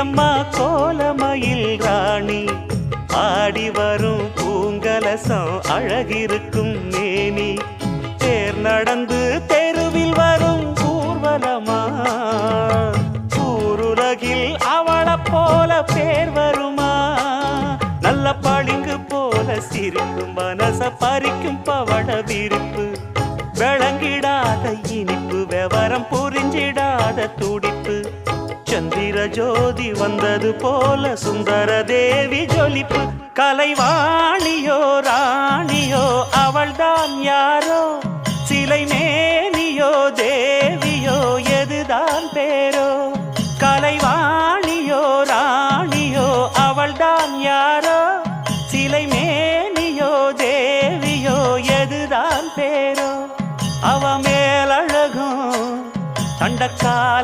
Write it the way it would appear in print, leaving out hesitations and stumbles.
அம்மா கோலமயில் ராணி ஆடி வரும் பூங்கலசம் அழகிருக்கும் மேனி தேர் நடந்து தெருவில் வரும் ஊர்வலமா ஊருலகில் அவளை போல பேர் வருமா நல்ல பளிங்கு போல சிரிக்கும் மனச பறிக்கும் பவள விரிப்பு விளங்கிடாத இனிப்பு விவரம் புரிஞ்சிடாத துடிப்பு சந்திர ஜோதி வந்தது போல சுந்தர தேவி ஜொலிப்பு கலைவாணியோ ராணியோ அவள்தான் யாரோ சிலை மேனியோ தேவியோ எதுதான் பேரோ